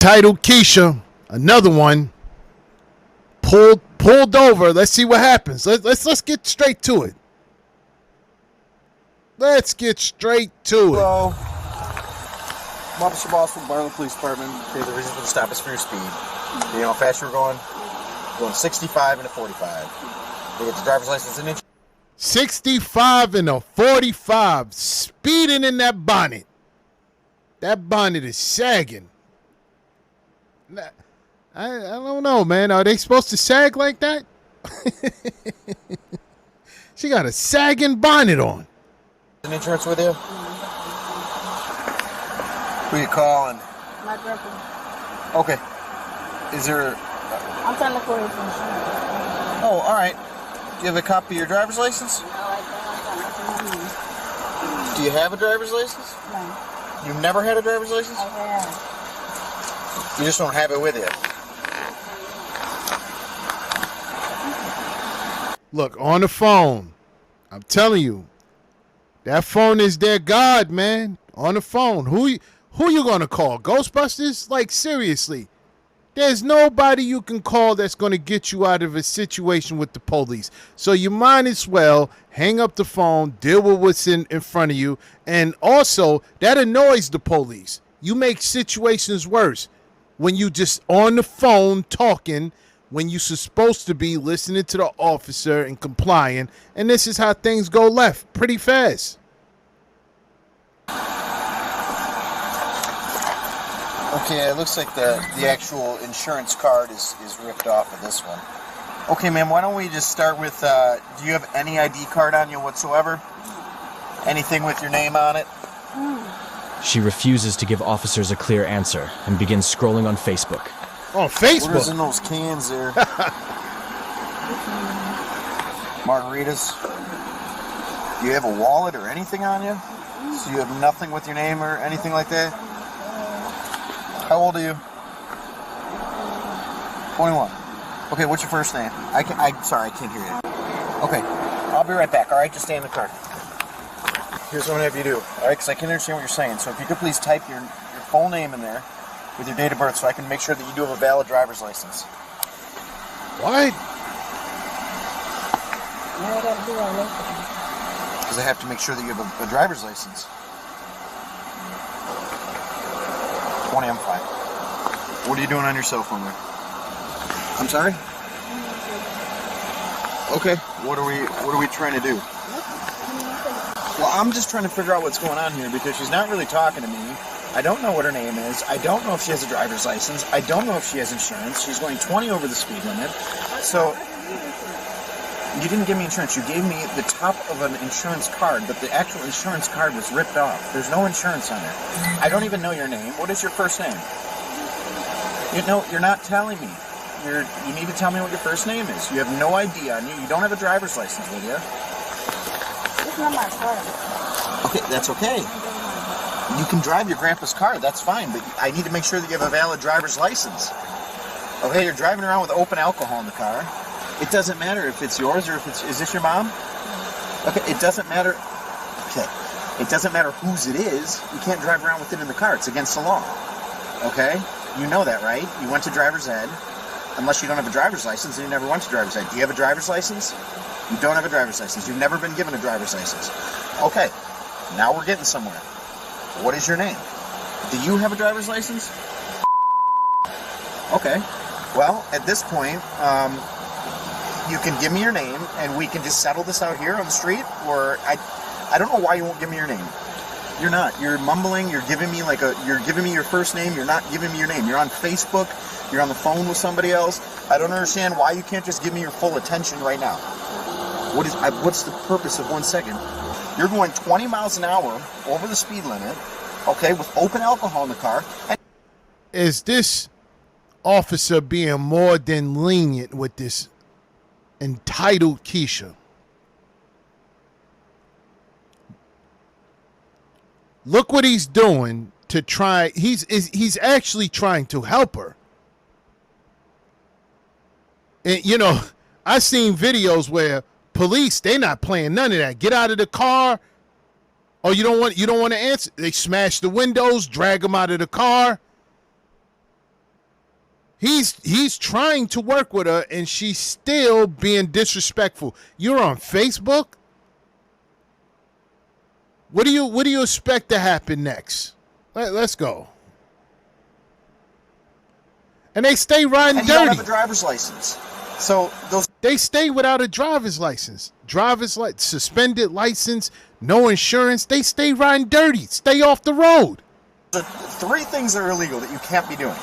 Entitled Keisha, another one, pulled over. Let's see what happens. Let's get straight to it. Let's get straight to it. Hello. I'm Officer Boss from Barlow Police Department. Okay, the reason for the stop is for your speed. You know how fast you're going? Going 65 and a 45. You get the driver's license in it. 65 and a 45. Speeding in that bonnet. That bonnet is sagging. I don't know, man. Are they supposed to sag like that? She got a sagging bonnet on. Insurance with you? Who you calling? My girlfriend. Okay. Is there... I'm trying to call you for insurance. Oh, all right. Do you have a copy of your driver's license? No, I don't. Do you have a driver's license? No. You've never had a driver's license? I have. You just don't have it with you. Look, on the phone. I'm telling you. That phone is their God, man. On the phone. Who you going to call? Ghostbusters? Like, seriously. There's nobody you can call that's going to get you out of a situation with the police. So you might as well hang up the phone, deal with what's in front of you. And also, that annoys the police. You make situations worse when you just on the phone talking when you're supposed to be listening to the officer and complying. And this is how things go left pretty fast. Okay, it looks like the actual insurance card is ripped off of this one. Okay, ma'am, why don't we just start with, do you have any ID card on you whatsoever? Anything with your name on it? She refuses to give officers a clear answer and begins scrolling on Facebook. On Facebook? What is in those cans there? Margaritas? Do you have a wallet or anything on you? So you have nothing with your name or anything like that? How old are you? 21. Okay, what's your first name? I'm sorry, I can't hear you. Okay, I'll be right back, all right? Just stay in the car. Here's what I'm going to have you do, all right? Because I can't understand what you're saying. So if you could please type your full name in there with your date of birth so I can make sure that you do have a valid driver's license. What? Because I have to make sure that you have a driver's license. 20, I'm fine. What are you doing on your cell phone there? I'm sorry? Okay, what are we trying to do? Well, I'm just trying to figure out what's going on here because she's not really talking to me. I don't know what her name is. I don't know if she has a driver's license. I don't know if she has insurance. She's going 20 over the speed limit. So, you didn't give me insurance. You gave me the top of an insurance card, but the actual insurance card was ripped off. There's no insurance on it. I don't even know your name. What is your first name? You're not telling me. You need to tell me what your first name is. You have no ID on you. You don't have a driver's license with you. It's not my car. Okay, that's okay. You can drive your grandpa's car. That's fine, but I need to make sure that you have a valid driver's license. Okay, you're driving around with open alcohol in the car. It doesn't matter if it's yours or if it's... Is this your mom? Okay, it doesn't matter... Okay. It doesn't matter whose it is. You can't drive around with it in the car. It's against the law. Okay? You know that, right? You went to driver's ed. Unless you don't have a driver's license, and you never went to driver's ed. Do you have a driver's license? You don't have a driver's license. You've never been given a driver's license. Okay. Now we're getting somewhere. What is your name? Do you have a driver's license? Okay. Well, at this point, you can give me your name, and we can just settle this out here on the street, or I don't know why you won't give me your name. You're not. You're mumbling. You're giving me you're giving me your first name. You're not giving me your name. You're on Facebook. You're on the phone with somebody else. I don't understand why you can't just give me your full attention right now. What's the purpose of 1 second? You're going 20 miles an hour over the speed limit, okay, with open alcohol in the car. Is this officer being more than lenient with this entitled Keisha? Look what he's doing to try. He's actually trying to help her. And you know, I've seen videos where police, they not playing none of that. Get out of the car. Oh, you don't want to answer. They smash the windows, drag them out of the car. He's trying to work with her, and she's still being disrespectful. You're on Facebook? What do you expect to happen next? Let's go. And they stay riding And you don't dirty. have a driver's license. So those They stay without a driver's license. Suspended license, no insurance. They stay riding dirty. Stay off the road. are 3 things that are illegal that you can't be doing.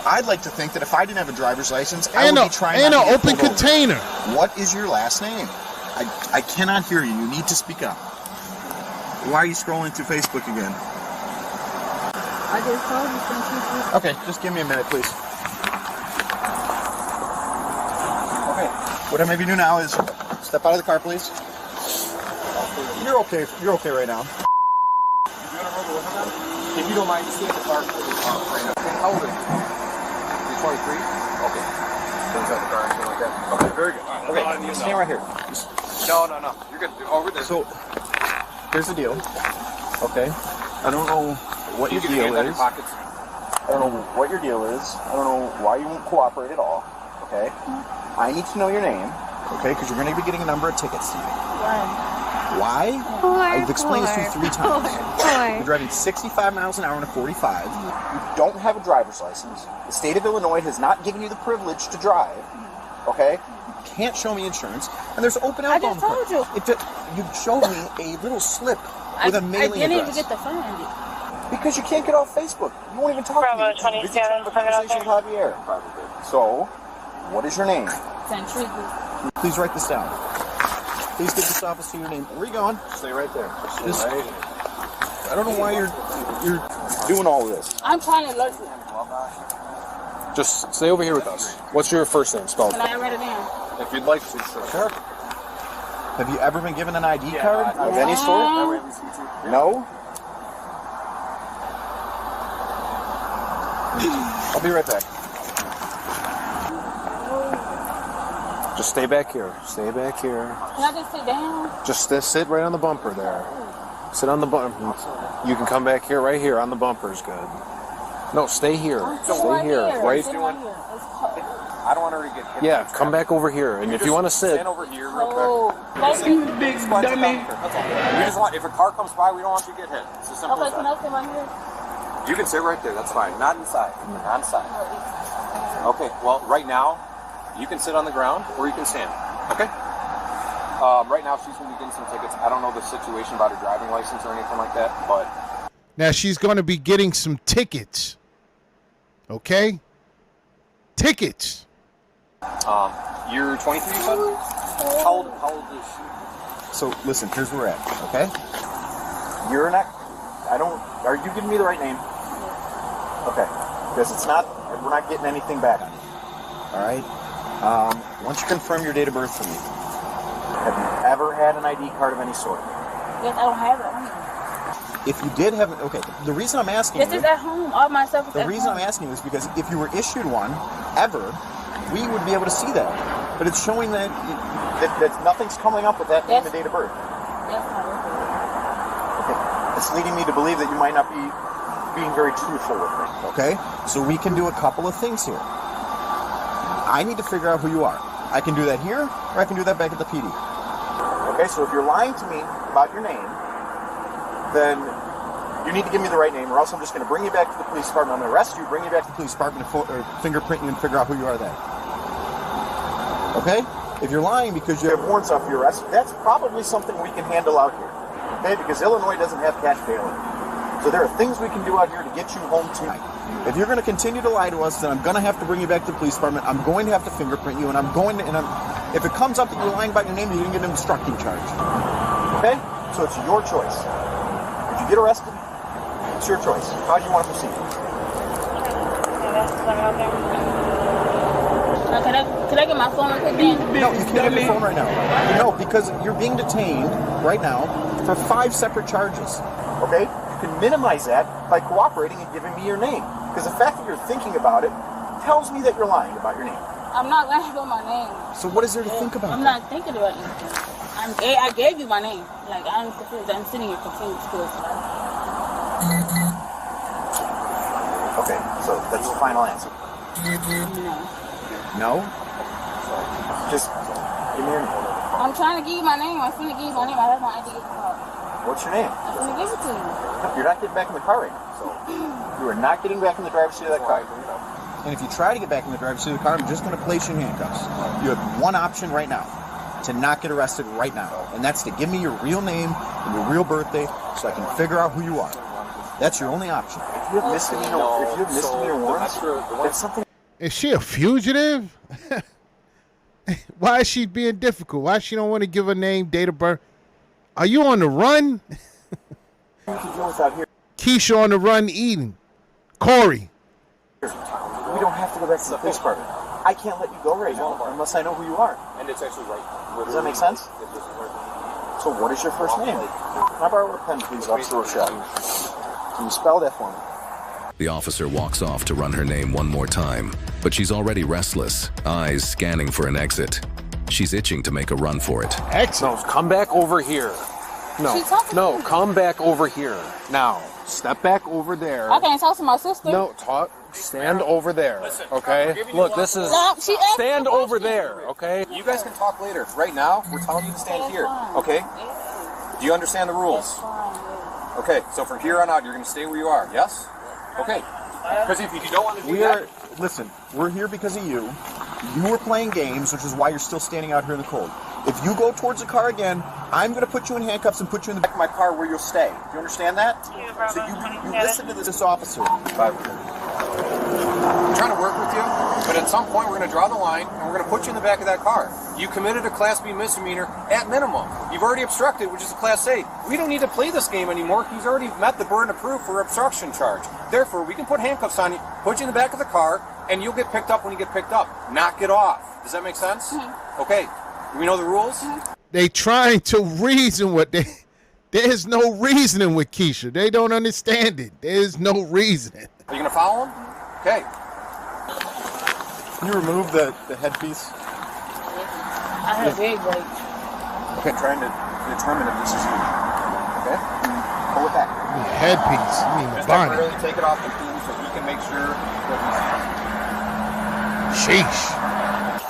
I'd like to think that if I didn't have a driver's license, I And would be trying an not to get open pulled over. container. What is your last name? I cannot hear you. You need to speak up. Why are you scrolling through Facebook again? I just told you something. Okay, just give me a minute, please. Okay, what I'm maybe do now is step out of the car, please. You're okay. You're okay right now. If you don't mind, just stay in the car right now. How old are you? You're 23? Okay. Don't have the car or anything like that. Okay, very good. Okay, you stand right here. No. You're good. Over there. So, here's the deal. Okay, I don't know what your deal is. I don't know what your deal is. I don't know why you won't cooperate at all. Okay, I need to know your name. Okay, because you're going to be getting a number of tickets today. Why? I've explained this to you 3 times. You're driving 65 miles an hour in a 45. You don't have a driver's license. The state of Illinois has not given you the privilege to drive. Okay? You can't show me insurance. And there's open I alcohol. just told you. You showed me a little slip with a mailing I didn't address. even get the phone. Because you can't get off Facebook. You won't even talk Bravo, to me. You're just 27, having a conversation with Javier. So, what is your name? Century. Please write this down. Please give this officer your name. Where are you going? Stay right there. Just, I don't know why you're doing all of this. I'm trying to alert you. Just stay over here with us. What's your first name spelled? Can I write it down? If you'd like to, sure. Have you ever been given an ID card of any sort? No? I'll be right back. Just stay back here. Stay back here. Can I just sit down? Just sit right on the bumper there. Sit on the bumper. You can come back here, right here on the bumper is good. No, stay here. Stay here. Right. I don't want her to get hit. Yeah, come back over here. And if you want to sit, Stand over here real quick. You Big dummy. That's all. We just want, if a car comes by, we don't want you to get hit. It's as simple Okay, as can that. I sit right here? You can sit right there. That's fine. Not inside. Not inside. Okay. Well, right now, you can sit on the ground or you can stand. Okay. Right now, she's going to be getting some tickets. I don't know the situation about her driving license or anything like that, but Now she's going to be getting some tickets. Okay? Tickets. you're 23, you said? How old is she? So, listen, here's where we're at, okay? You're not... Are you giving me the right name? Okay. Because it's not... We're not getting anything back on you. All right? Once you confirm your date of birth for me, have you ever had an ID card of any sort? Yes, I don't have it. If you did have... Okay, the reason I'm asking This you... is at home. All my stuff is The at reason home. I'm asking you is because if you were issued one, ever, we would be able to see that. But it's showing that nothing's coming up with that name and date of birth. That's not it. Okay. It's leading me to believe that you might not be being very truthful with me. Okay? So we can do a couple of things here. I need to figure out who you are. I can do that here, or I can do that back at the PD. Okay, so if you're lying to me about your name, then you need to give me the right name, or else I'm just going to bring you back to the police department. I'm going to arrest you, bring you back to the police department, or fingerprint you and figure out who you are then. Okay? If you're lying because you have warrants off your arrest, that's probably something we can handle out here. Okay? Because Illinois doesn't have cash bail. So there are things we can do out here to get you home tonight. If you're going to continue to lie to us, then I'm going to have to bring you back to the police department. I'm going to have to fingerprint you, and if it comes up that you're lying about your name, you didn't get an obstructing charge. Okay? So it's your choice. If you get arrested, it's your choice. How do you want to proceed? Can I get my phone and put then? No, you can't have your phone right now. No, because you're being detained right now for 5 separate charges. Okay? You can minimize that by cooperating and giving me your name. Because the fact that you're thinking about it tells me that you're lying about your name. I'm not lying about my name. So what is there to think about? I'm not thinking about anything. I gave you my name. Like, I'm confused. I'm sitting here confused. Okay, so that's the final answer. No. No? Just give me your name. I'm trying to give you my name. I'm finna give you my name. I have my ID card. What's your name? I'm finna give it to you. You're not getting back in the car right now. So you are not getting back in the driver's seat of that car. And if you try to get back in the driver's seat of the car, I'm just going to place you in handcuffs. You have one option right now to not get arrested right now. And that's to give me your real name and your real birthday so I can figure out who you are. That's your only option. If you have misdemeanor warrants, that's something. Is she a fugitive? Why is she being difficult? Why she don't want to give her name, date of birth? Are you on the run? Keisha on the run eating. Corey. We don't have to go back to the police department. I can't let you go right now unless I know who you are. And it's actually right. Does that make sense? So what is your first name? Can I borrow a pen, please, Officer Rochelle? Can you spell that for me? The officer walks off to run her name one more time, but she's already restless, eyes scanning for an exit. She's itching to make a run for it. Excellent. No, come back over here. No, come back over here. Now, step back over there. I can't talk to my sister. No, stand over there, okay? Look, this is, No, she asked stand me a over question. there, okay? You guys can talk later. Right now, we're telling you to stand here, okay? Do you understand the rules? Okay, so from here on out, you're going to stay where you are, yes? Okay. Because if you don't want to do that... Listen, we're here because of you. You were playing games, which is why you're still standing out here in the cold. If you go towards the car again, I'm going to put you in handcuffs and put you in the back of my car where you'll stay. Do you understand that? So you listen to this officer. I'm trying to work with you, but at some point we're going to draw the line and we're going to put you in the back of that car. You committed a Class B misdemeanor at minimum. You've already obstructed, which is a Class A. We don't need to play this game anymore. He's already met the burden of proof for obstruction charge. Therefore, we can put handcuffs on you, put you in the back of the car, and you'll get picked up when you get picked up. Knock it off. Does that make sense? Mm-hmm. Okay. Do we know the rules? Mm-hmm. They trying to reason what they... There's no reasoning with Keisha. They don't understand it. There's no reasoning. Are you going to follow him? Okay. Can you remove the headpiece? I had a big break. Okay, trying to determine if this is you. Okay? Pull it back. Headpiece. You mean the Just bonnet. really take it off the key so he can make sure that Sheesh.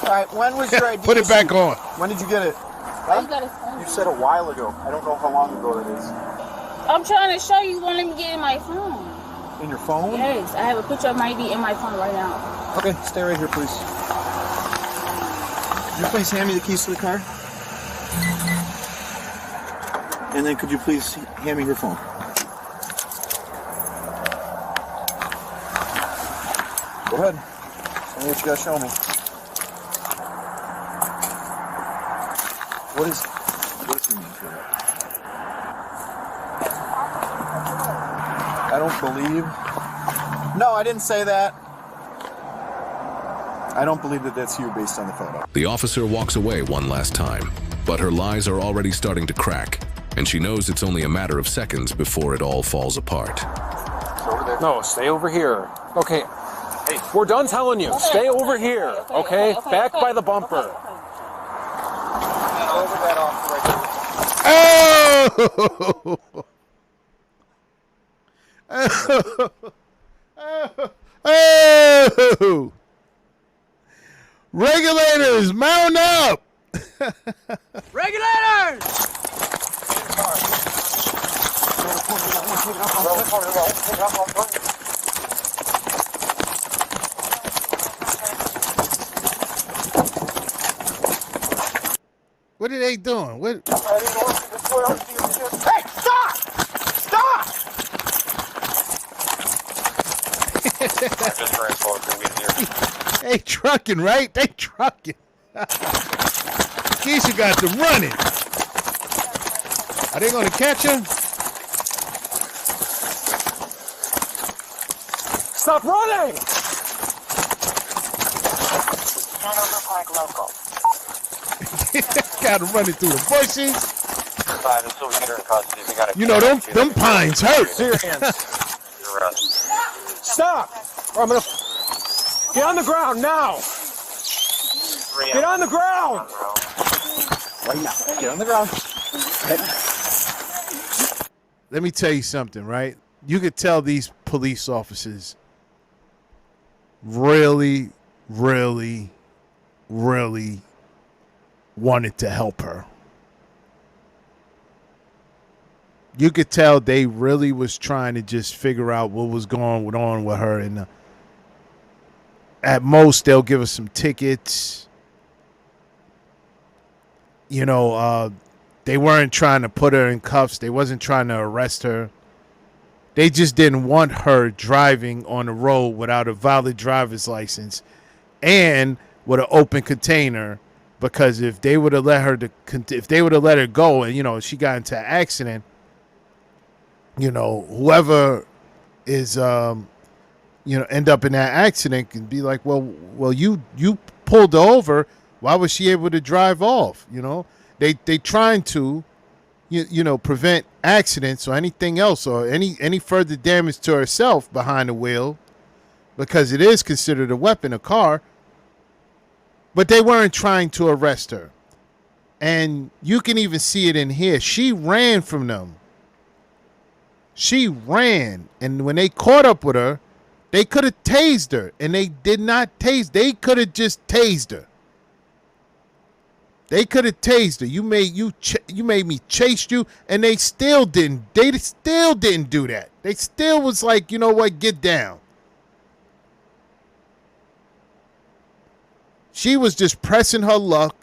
All right, when was your ID? Put it back on. When did you get it? Huh? You said a while ago. I don't know how long ago that is. I'm trying to show you. Won't let me get in my phone. In your phone? Yes, I have a picture of my ID in my phone right now. Okay, stay right here, please. Could you please hand me the keys to the car? And then could you please hand me your phone? Go ahead. Show me what you gotta show me. What is your name for that? I don't believe. No, I didn't say that. I don't believe that that's you based on the photo. The officer walks away one last time, but her lies are already starting to crack, and she knows it's only a matter of seconds before it all falls apart. No, stay over here. Okay. Hey, we're done telling you. Stay over here. Okay? Back by the bumper. Oh! Oh! Regulators, mount up! Regulators! What are they doing? What? Hey, stop! Stop! They trucking, right? They trucking. Keisha got them running. Are they going to catch him? Stop running! Got him running through the bushes. You know, them pines hurt. See your hands. Stop! Or I'm gonna... Get on the ground now! Get on the ground! Right now. Get on the ground. Let me tell you something, right? You could tell these police officers, really, really, really wanted to help her. You could tell they really was trying to just figure out what was going on with her. And at most, they'll give us some tickets. They weren't trying to put her in cuffs. They wasn't trying to arrest her. They just didn't want her driving on the road without a valid driver's license and with an open container. Because if they would have let her go, and she got into an accident, whoever is end up in that accident can be like, well, you pulled her over. Why was she able to drive off? They trying to prevent accidents or anything else or any further damage to herself behind the wheel, because it is considered a weapon, a car. But they weren't trying to arrest her. And you can even see it in here. She ran from them. She ran. And when they caught up with her, they could have tased her. And they did not tase. They could have just tased her. They could have tased her. You made me chase you. And they still didn't. They still didn't do that. They still was like, you know what, get down. She was just pressing her luck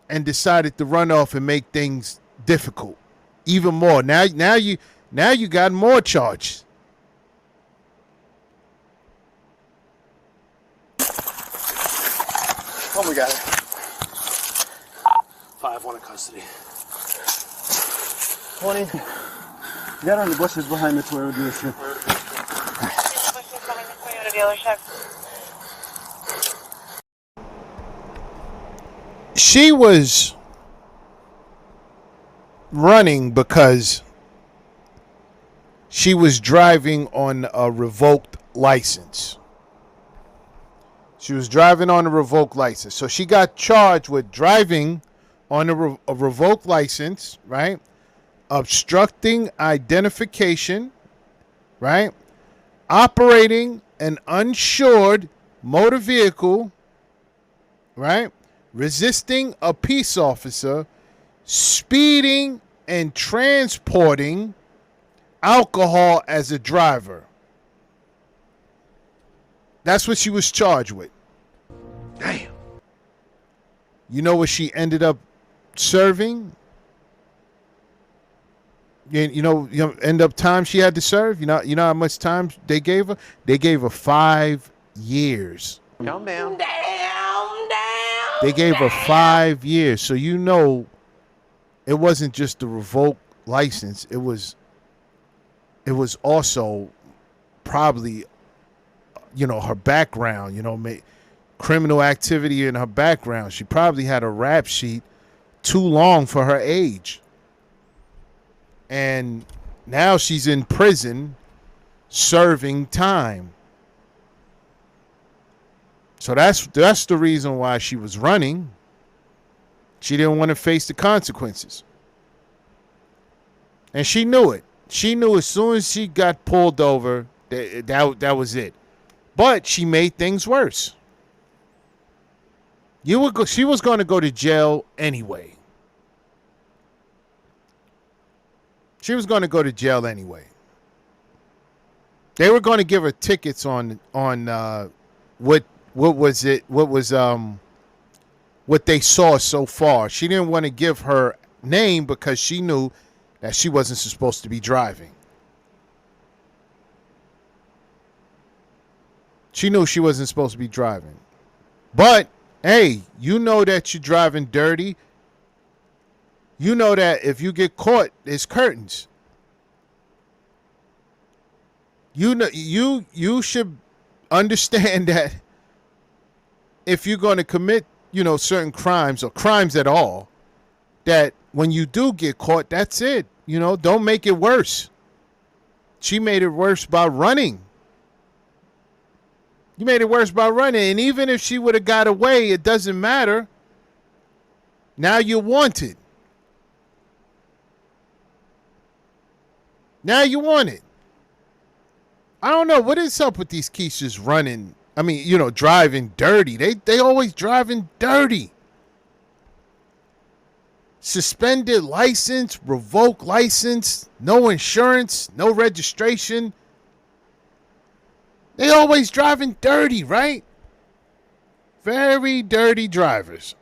and decided to run off and make things difficult even more. Now you got more charges. What we got? 5-1 in custody. 20. Get on the bushes behind the Toyota dealership. She was running because she was driving on a revoked license. She was driving on a revoked license. So she got charged with driving on a revoked license, right? Obstructing identification, right? Operating an uninsured motor vehicle, right? Resisting a peace officer, speeding, and transporting alcohol as a driver. That's what she was charged with. Damn. You know what she ended up serving? End up time she had to serve? You know how much time they gave her? They gave her 5 years. Calm down. They gave her 5 years. So it wasn't just the revoked license. It was also probably, her background, criminal activity in her background. She probably had a rap sheet too long for her age. And now she's in prison serving time. So that's the reason why she was running. She didn't want to face the consequences. And she knew it. She knew as soon as she got pulled over, that was it. But she made things worse. She was going to go to jail anyway. She was going to go to jail anyway. They were going to give her tickets on what they saw so far. She didn't want to give her name because she knew that she wasn't supposed to be driving. She knew she wasn't supposed to be driving. But, hey, you know that you're driving dirty. You know that if you get caught, it's curtains. You should understand that if you're going to commit, certain crimes or crimes at all, that when you do get caught, that's it. Don't make it worse. She made it worse by running. You made it worse by running. And even if she would have got away, it doesn't matter. Now you're wanted. Now you want it. I don't know. What is up with these Keishas running I mean, you know, driving dirty. They always driving dirty. Suspended license, revoked license, no insurance, no registration. They always driving dirty, right? Very dirty drivers.